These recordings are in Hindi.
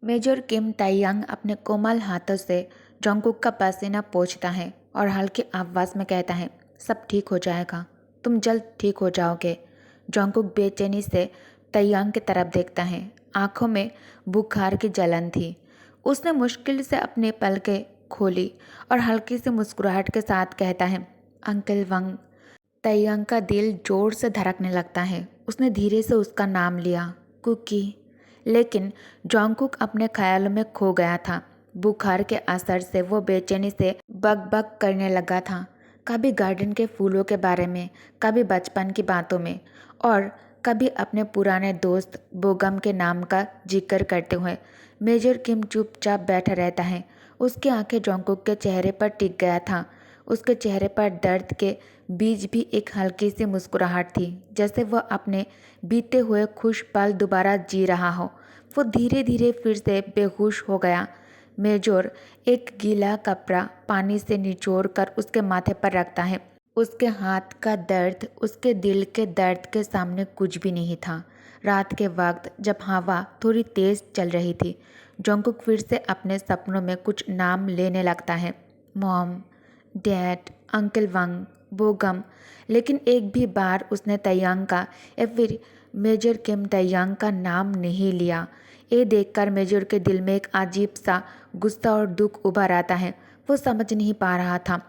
मेजर किम ताइयांग अपने कोमल हाथों से जोंगकुक का पसीना पोंछता है और हल्की आवाज़ में कहता है, सब ठीक हो जाएगा, तुम जल्द ठीक हो जाओगे। जोंगकुक बेचैनी से ताइयांग की तरफ देखता है। आंखों में बुखार की जलन थी। उसने मुश्किल से अपनी पलकें खोली और हल्की सी मुस्कुराहट के साथ कहता है, अंकल वंग। ताइयांग का दिल जोर से धड़कने लगता है। उसने धीरे से उसका नाम लिया, कुकी। लेकिन जोंगकुक अपने ख्यालों में खो गया था। बुखार के असर से वो बेचैनी से बकबक करने लगा था, कभी गार्डन के फूलों के बारे में, कभी बचपन की बातों में और कभी अपने पुराने दोस्त बोगम के नाम का जिक्र करते हुए। मेजर किम चुपचाप बैठा रहता है। उसकी आंखें जोंगकुक के चेहरे पर टिक गया था। उसके चेहरे पर दर्द के बीच भी एक हल्की सी मुस्कुराहट थी, जैसे वह अपने बीते हुए खुश पल दोबारा जी रहा हो। वो धीरे धीरे फिर से बेहोश हो गया। मेजर एक गीला कपड़ा पानी से निचोड़ कर उसके माथे पर रखता है। उसके हाथ का दर्द उसके दिल के दर्द के सामने कुछ भी नहीं था। रात के वक्त जब हवा थोड़ी तेज चल रही थी, जोंगकुक फिर से अपने सपनों में कुछ नाम लेने लगता है, मॉम, डैड, अंकल वंग, बोगम। लेकिन एक भी बार उसने ताइयांग का या फिर मेजर किम ताइयांग का नाम नहीं लिया। ये देखकर मेजर के दिल में एक अजीब सा गुस्सा और दुख उभर आता है। वो समझ नहीं पा रहा था।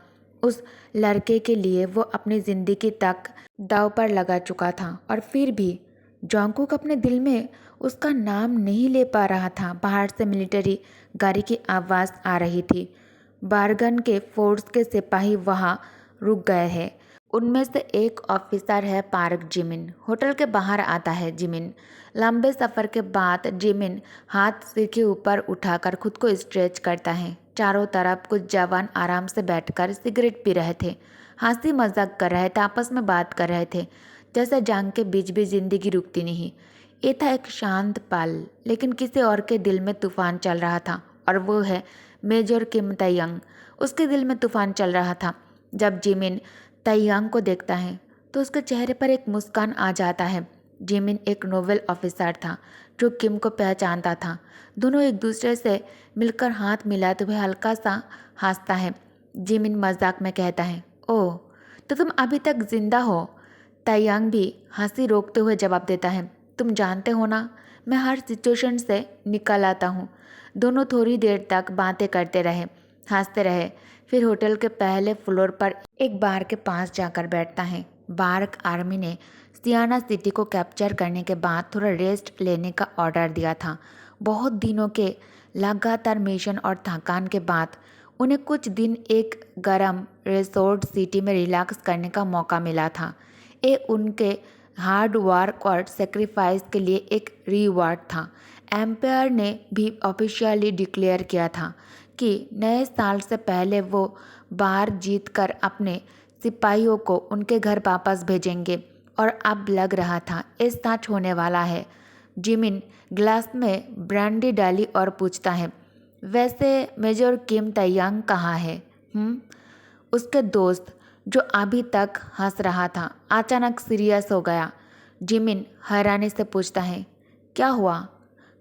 उस लड़के के लिए वो अपनी ज़िंदगी तक दांव पर लगा चुका था और फिर भी जोंगकुक अपने दिल में उसका नाम नहीं ले पा रहा था। बाहर से मिलिट्री गाड़ी की आवाज़ आ रही थी। बारगन के फोर्स के सिपाही वहाँ रुक गए हैं। उनमें से एक ऑफिसर है पार्क जिमिन। होटल के बाहर आता है जिमिन। लंबे सफ़र के बाद जिमिन हाथ सिर के ऊपर उठाकर खुद को स्ट्रेच करता है। चारों तरफ कुछ जवान आराम से बैठकर सिगरेट पी रहे थे, हंसी मजाक कर रहे थे, आपस में बात कर रहे थे, जैसे जंग के बीच भी जिंदगी रुकती नहीं। ये था एक शांत पल, लेकिन किसी और के दिल में तूफान चल रहा था और वो है मेजर किम ताइयांग। उसके दिल में तूफान चल रहा था। जब जिमिन ताइयांग को देखता है तो उसके चेहरे पर एक मुस्कान आ जाता है। जिमिन एक नोबल ऑफिसर था जो किम को पहचानता था। दोनों एक दूसरे से मिलकर हाथ मिलाते हुए हल्का सा हंसता है। जिमिन मजाक में कहता है, ओह, तो तुम अभी तक जिंदा हो। ताइयांग भी हंसी रोकते हुए जवाब देता है, तुम जानते हो ना, मैं हर सिचुएशन से निकल आता हूँ। दोनों थोड़ी देर तक बातें करते रहे, हंसते रहे। फिर होटल के पहले फ्लोर पर एक बार के पास जाकर बैठता है। बार्क आर्मी ने सियाना सिटी को कैप्चर करने के बाद थोड़ा रेस्ट लेने का ऑर्डर दिया था। बहुत दिनों के लगातार मिशन और थकान के बाद उन्हें कुछ दिन एक गरम रिसोर्ट सिटी में रिलैक्स करने का मौका मिला था। ये उनके हार्ड वर्क और सेक्रीफाइस के लिए एक रिवॉर्ड था। एम्पायर ने भी ऑफिशियली डिक्लेयर किया था कि नए साल से पहले वो बार जीतकर अपने सिपाहियों को उनके घर वापस भेजेंगे, और अब लग रहा था ये सच होने वाला है। जिमिन ग्लास में ब्रांडी डाली और पूछता है, वैसे मेजर किम ताइयांग कहाँ है? उसके दोस्त, जो अभी तक हंस रहा था, अचानक सीरियस हो गया। जिमिन हैरानी से पूछता है, क्या हुआ?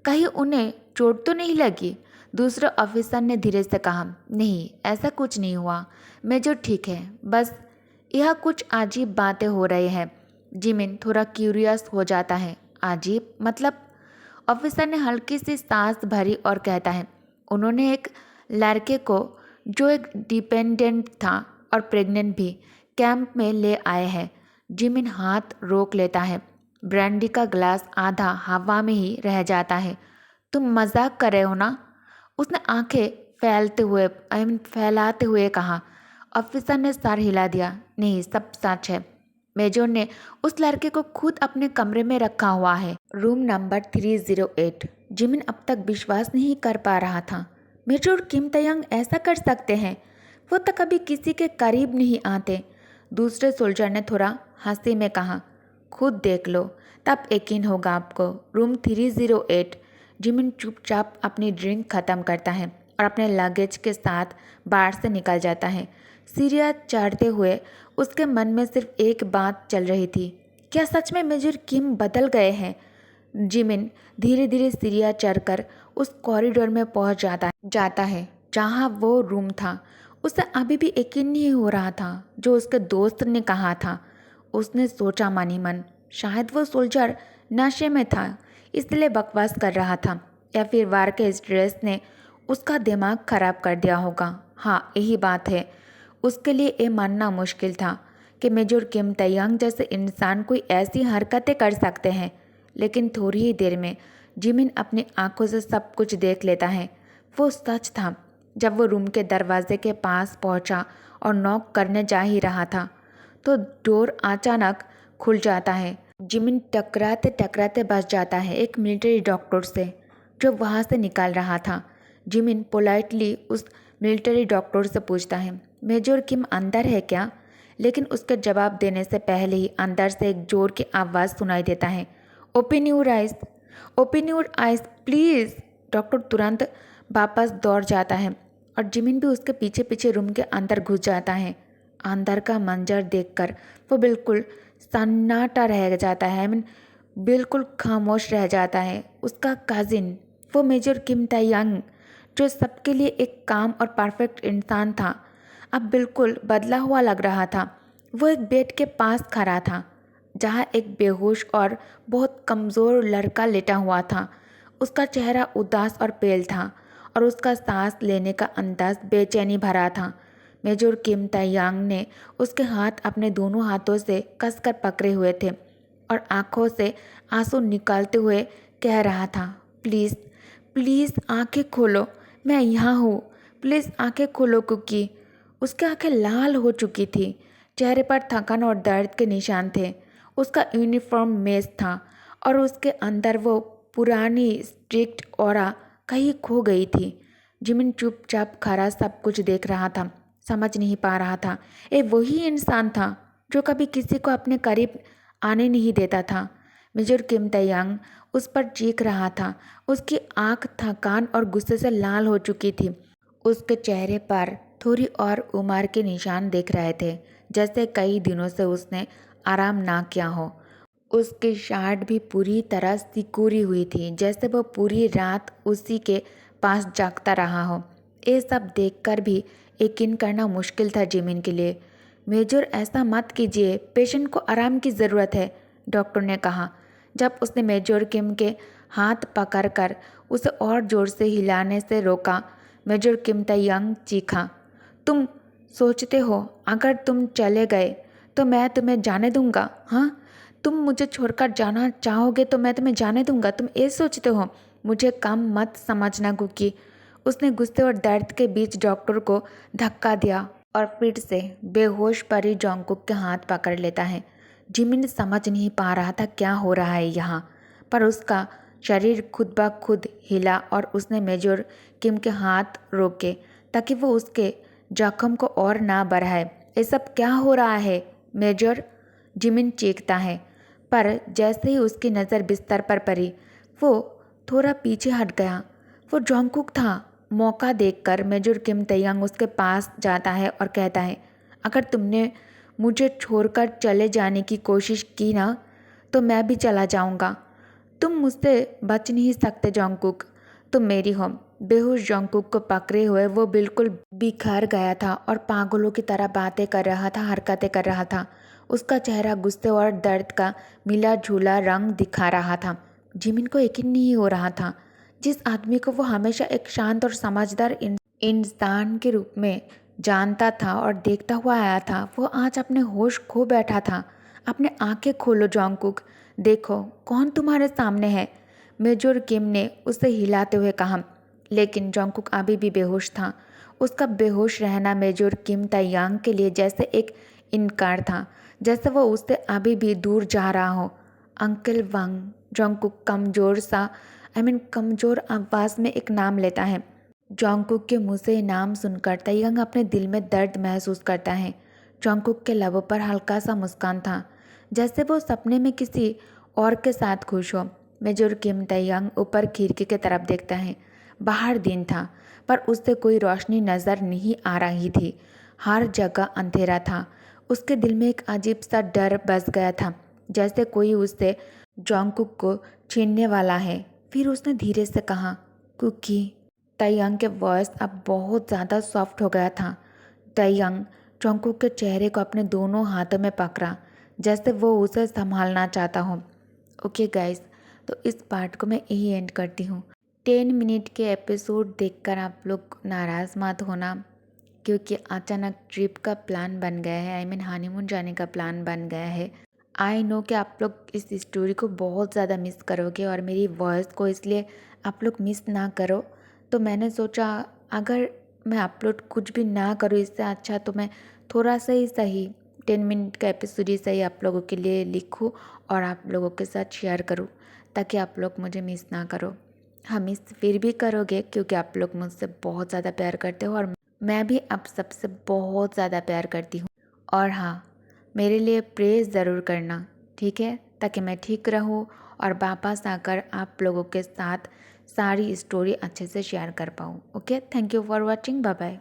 कहीं उन्हें चोट तो नहीं लगी? दूसरे ऑफिसर ने धीरे से कहा, नहीं, ऐसा कुछ नहीं हुआ, मेजर ठीक है, बस यह कुछ अजीब बातें हो रही हैं। जिमिन थोड़ा क्यूरियस हो जाता है, अजीब मतलब? ऑफिसर ने हल्की सी सांस भरी और कहता है, उन्होंने एक लड़के को जो एक डिपेंडेंट था और प्रेग्नेंट भी, कैंप में ले आए हैं। जिमिन हाथ रोक लेता है। ब्रांडी का ग्लास आधा हवा में ही रह जाता है। तुम मजाक कर रहे हो ना? उसने आंखें फैलाते हुए कहा। ऑफिसर ने सर हिला दिया, नहीं, सब सच है। मेजर ने उस लड़के को खुद अपने कमरे में रखा हुआ है, रूम नंबर 308। जिमिन अब तक विश्वास नहीं कर पा रहा था। मेजर किम ताइयांग ऐसा कर सकते हैं? वो तो कभी किसी के करीब नहीं आते। दूसरे सोल्जर ने थोड़ा हंसी में कहा, खुद देख लो, तब यकीन होगा आपको। रूम 308। जिमिन चुपचाप अपनी ड्रिंक खत्म करता है और अपने लगेज के साथ बाहर से निकल जाता है। सीढ़ियाँ चढ़ते हुए उसके मन में सिर्फ एक बात चल रही थी, क्या सच में मेजर किम बदल गए हैं? जिमिन धीरे धीरे सीढ़ियाँ चढ़कर उस कॉरिडोर में पहुंच जाता है जहां वो रूम था। उसे अभी भी यकीन नहीं हो रहा था जो उसके दोस्त ने कहा था। उसने सोचा मन ही मन, शायद वो सोल्जर नशे में था इसलिए बकवास कर रहा था, या फिर वार के स्ट्रेस ने उसका दिमाग खराब कर दिया होगा। हाँ, यही बात है। उसके लिए ये मानना मुश्किल था कि मेजर किम तयंग जैसे इंसान कोई ऐसी हरकतें कर सकते हैं, लेकिन थोड़ी ही देर में जिमिन अपनी आंखों से सब कुछ देख लेता है। वो सच था। जब वो रूम के दरवाजे के पास पहुंचा और नॉक करने जा ही रहा था तो डोर अचानक खुल जाता है। जिमिन टकराते टकराते बच जाता है एक मिलिट्री डॉक्टर से जो वहाँ से निकल रहा था। जिमिन पोलाइटली उस मिलिट्री डॉक्टर से पूछता है, मेजर किम अंदर है क्या? लेकिन उसके जवाब देने से पहले ही अंदर से एक जोर की आवाज़ सुनाई देता है, open your eyes, open your eyes please. Doctor तुरंत वापस दौड़ जाता है और जिमिन भी उसके पीछे पीछे रूम के अंदर घुस जाता है। अंदर का मंजर देखकर वो बिल्कुल सन्नाटा रह जाता है। बिल्कुल खामोश रह जाता है। उसका कजिन, वो मेजर किम तायंग, जो सबके लिए एक काम और परफेक्ट इंसान था, अब बिल्कुल बदला हुआ लग रहा था। वो एक बेड के पास खड़ा था जहाँ एक बेहोश और बहुत कमज़ोर लड़का लेटा हुआ था। उसका चेहरा उदास और पेल था और उसका सांस लेने का अंदाज बेचैनी भरा था। मेजर किम तायंग ने उसके हाथ अपने दोनों हाथों से कसकर पकड़े हुए थे और आंखों से आंसू निकालते हुए कह रहा था, प्लीज़ प्लीज़ आंखें खोलो, मैं यहाँ हूँ, प्लीज़ आंखें खोलो कुकी। उसकी आंखें लाल हो चुकी थी, चेहरे पर थकान और दर्द के निशान थे। उसका यूनिफॉर्म मेस था और उसके अंदर वो पुरानी स्ट्रिक्ट ऑरा कहीं खो गई थी। जिमिन चुपचाप खड़ा सब कुछ देख रहा था, समझ नहीं पा रहा था ये वही इंसान था जो कभी किसी को अपने करीब आने नहीं देता था। मेजर किम तायंग उस पर चीख रहा था। उसकी आंख थकान और गुस्से से लाल हो चुकी थी। उसके चेहरे पर थोड़ी और उम्र के निशान दिख रहे थे, जैसे कई दिनों से उसने आराम ना किया हो। उसकी शर्ट भी पूरी तरह सिकुड़ी हुई थी, जैसे वो पूरी रात उसी के पास जागता रहा हो। ये सब देखकर भी यकीन करना मुश्किल था जिमिन के लिए। मेजर ऐसा मत कीजिए, पेशेंट को आराम की ज़रूरत है, डॉक्टर ने कहा। जब उसने मेजर किम के हाथ पकड़कर उसे और ज़ोर से हिलाने से रोका, मेजर किम तायंग चीखा, तुम सोचते हो अगर तुम चले गए तो मैं तुम्हें जाने दूंगा? हाँ, तुम मुझे छोड़कर जाना चाहोगे तो मैं तुम्हें जाने दूंगा? तुम ये सोचते हो? मुझे कम मत समझना कुकी। उसने गुस्से और दर्द के बीच डॉक्टर को धक्का दिया और फिर से बेहोश परी जोंगकुक के हाथ पकड़ लेता है। जिमिन समझ नहीं पा रहा था क्या हो रहा है यहाँ, पर उसका शरीर खुद ब खुद हिला और उसने मेजर किम के हाथ रोके ताकि वो उसके जख्म को और ना बढ़ाए। ये सब क्या हो रहा है मेजर? जिमिन चीखता है, पर जैसे ही उसकी नज़र बिस्तर पर पड़ी वो थोड़ा पीछे हट गया। वो जोंगकुक था। मौका देखकर मेजर किम तायंग उसके पास जाता है और कहता है, अगर तुमने मुझे छोड़कर चले जाने की कोशिश की ना तो मैं भी चला जाऊंगा। तुम मुझसे बच नहीं सकते जोंगकुक, तुम मेरी हो। बेहोश जोंगकुक को पकड़े हुए वो बिल्कुल बिखर गया था और पागलों की तरह बातें कर रहा था, हरकतें कर रहा था। उसका चेहरा गुस्से और दर्द का मिला जुला रंग दिखा रहा था। जिमिन को यकीन नहीं हो रहा था। जिस आदमी को वो हमेशा एक शांत और समझदार इंसान के रूप में जानता था और देखता हुआ आया था, वो आज अपने होश खो बैठा था। अपने आंखें खोलो जोंगकुक, देखो कौन तुम्हारे सामने है, मेजर किम ने उसे हिलाते हुए कहा। लेकिन जोंगकुक अभी भी बेहोश था। उसका बेहोश रहना मेजर किम तायंग के लिए जैसे एक इनकार था, जैसे वो उससे अभी भी दूर जा रहा हो। अंकल वांग, जोंगकुक कमज़ोर आवाज़ में एक नाम लेता है। जोंगकुक के मुंह से नाम सुनकर तायंग अपने दिल में दर्द महसूस करता है। जोंगकुक के लबों पर हल्का सा मुस्कान था, जैसे वो सपने में किसी और के साथ खुश हो। मेजर किम तायंग ऊपर खिड़की की तरफ देखता है। बाहर दिन था, पर उससे कोई रोशनी नज़र नहीं आ रही थी। हर जगह अंधेरा था। उसके दिल में एक अजीब सा डर बस गया था, जैसे कोई उससे जोंगकुक को छीनने वाला है। फिर उसने धीरे से कहा, कुकी। तायंग के वॉइस अब बहुत ज़्यादा सॉफ्ट हो गया था। तायंग जंगकुक के चेहरे को अपने दोनों हाथों में पकड़ा, जैसे वो उसे संभालना चाहता हो। ओके गाइस, तो इस पार्ट को मैं यही एंड करती हूँ। 10 मिनट के एपिसोड देखकर आप लोग नाराज़ मत होना, क्योंकि अचानक ट्रिप का प्लान बन गया है, हनीमून जाने का प्लान बन गया है। आई नो कि आप लोग इस स्टोरी को बहुत ज़्यादा मिस करोगे और मेरी वॉइस को, इसलिए आप लोग मिस ना करो। तो मैंने सोचा अगर मैं अपलोड कुछ भी ना करूँ इससे अच्छा तो मैं थोड़ा सा ही सही 10 मिनट का एपिसोड ही सही आप लोगों के लिए लिखूँ और आप लोगों के साथ शेयर करूँ, ताकि आप लोग मुझे मिस ना करो। हाँ, मिस फिर भी करोगे क्योंकि आप लोग मुझसे बहुत ज़्यादा प्यार करते हो और मैं भी आप सबसे बहुत ज़्यादा प्यार करती हूँ। और हाँ, मेरे लिए प्रेज़ ज़रूर करना, ठीक है, ताकि मैं ठीक रहूँ और वापस आकर आप लोगों के साथ सारी स्टोरी अच्छे से शेयर कर पाऊँ। Okay, thank you for watching, bye bye.